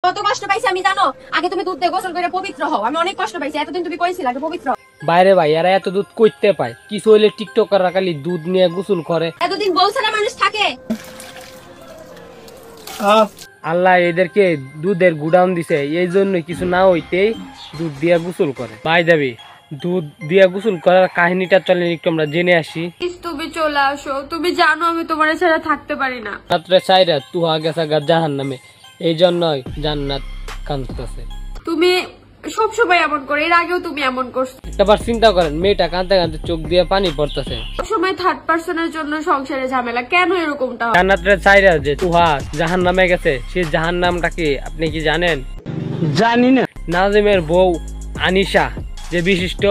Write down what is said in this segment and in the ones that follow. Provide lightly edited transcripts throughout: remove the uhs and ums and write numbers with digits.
কত কষ্ট পাইছি আমি জানো। আগে তুমি দুধ দিয়ে গোসল করে পবিত্র হও। আমি অনেক কষ্ট পাইছি, এতদিন তুমি কইছিলা আগে পবিত্র। বাইরে ভাই এরা এত দুধ কইতে পায়, কিছু হইলে টিকটকার খালি দুধ নিয়ে গোসল করে। এতদিন বলছে না মানুষ থাকে। আল্লাহ এদেরকে দুধের গুডাউন দিছে, এই জন্য কিছু না হইতেই দুধ দিয়া গোসল করে। ভাই যাবি দুধ দিয়া গোসল করার কাহিনীটা চলে একটু আমরা জেনে আসি। তুমি চলে আসো, তুমি জানো আমি তোমার ছাড়া থাকতে পারি না। রাত্রে চাইরা তুহা গেছে গা জাহান্নামে, এই জন্যই জান্নাত কাঁদতেছে। তুমি সব সময় এমন করো, এর আগেও তুমি এমন করছো। একবার চিন্তা করেন, মেয়েটা কাঁদতে কাঁদতে চোখ দিয়ে পানি পড়তেছে। সব সময় থার্ড পার্সনের জন্য সংসারে ঝামেলা কেন এরকমটা হয়? জান্নাতের চাইরা যে তুহা জাহান্নামে গেছে, সেই জাহান্নামটা কি আপনি কি জানেন? জানি না। নাজিমের বউ আনিশা যে বিশিষ্ট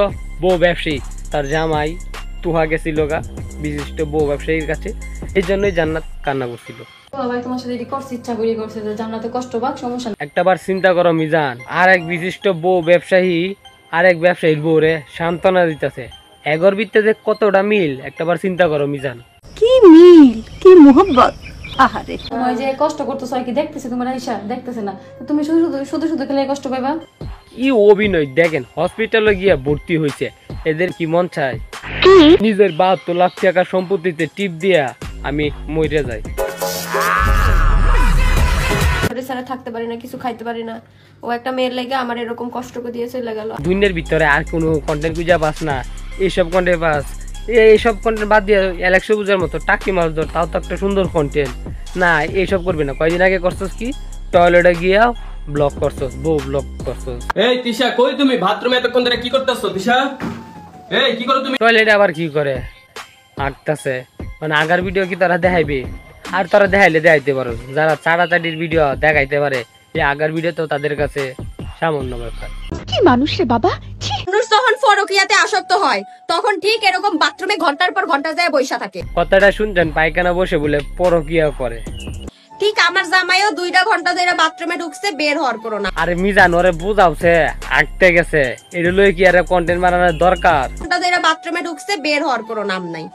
বউ ব্যবসায়ী, তার জামাই তুহা গেছিল গা বিশিষ্ট বউ ব্যবসায়ীর কাছে, এই জন্যই জান্নাত কান্না করছিল। একটাবার চিন্তা করো মিজান, আর এক বিশিষ্ট বউ ব্যবসায়ী আর এক ব্যবসায়ীর বউরে সান্ত্বনা দিতেছে, এগর ভিত্তিতে কতটা মিল একটাবার চিন্তা করো মিজান। কি মিল, কি মোহব্বত। আহারে তোমার যে কষ্ট করতেছ আর কি দেখতেছে, তোমার আয়শা দেখতেছে না, তুমি শুধু শুধু শুধু খেলে কষ্ট পাইবা। কি অভিনয় দেখেন, হসপিটালে গিয়া ভর্তি হয়েছে, এদের কি মন চায় নিজের 72 লাখ টাকা সম্পত্তিতে টিপ দিয়া আমি মরে যাই। ছাড়া থাকতে পারি না, কিছু খাইতে পারি না। ও একটা মেয়ের লেগে আমার এরকম কষ্ট করে দিয়ে চলে গেল। দুনিয়ার ভিতরে আর কোনো কন্টেন্ট খুঁজা পাস না, এইসব কন্টেন্ট পাস। এইসব কন্টেন্ট বাদ দিয়ে অ্যালেক্সো বুঝার মতো টাকি মাছ ধর, তাও তো একটা সুন্দর কন্টেন্ট না। এইসব করবি না। কয়দিন আগে করছস কি, টয়লেটে গিয়া ব্লগ করছস, বউ ব্লগ করছস। এই তিশা কই তুমি? বাথরুমে এতক্ষণ ধরে কি করতেছো তিশা? এই কি করো তুমি? টয়লেটে আবার কি করে আটতাছে, মানে আগার ভিডিও কি তারা দেখাইবে? আর তারা দেখাইলে দেখাইতে পারো, যারা চাড়াচাড়ির ভিডিও দেখাইতে পারে, এই আগার ভিডিও তো তাদের কাছে সামান্য ব্যাপার। কি মানুষ রে বাবা। মানুষ যখন ফরকিয়াতে আসক্ত হয় তখন ঠিক এরকম বাথরুমে ঘন্টার পর ঘন্টা যায় বইসা থাকে। কথাটা শুনছেন? পায়খানা বসে বলে পরকিয়া করে। ঠিক আমার জামাইও 2 ঘন্টা ধরে বাথরুমে ঢুকছে, বের হওয়ার করো না। আরে মিজান ওরে বুঝাওছে, আটতে গেছে, এটা লই কি আরে কন্টেন্ট বানানোর দরকার? ঘন্টা ধরে বাথরুমে ঢুকছে, বের হওয়ার করো নাম নাই।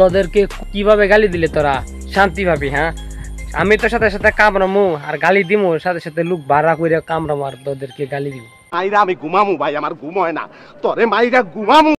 তোদেরকে কিভাবে গালি দিলে তোরা শান্তি পাবি? হ্যাঁ, আমি তো সাথে সাথে কামড়ামু আর গালি দিমু, সাথে সাথে লোক ভাড়া করে কামড়ামু আর তোদেরকে গালি দিব। মাইরা আমি ঘুমামু ভাই, আমার ঘুম হয় না, তোরে মাইরা ঘুমামু।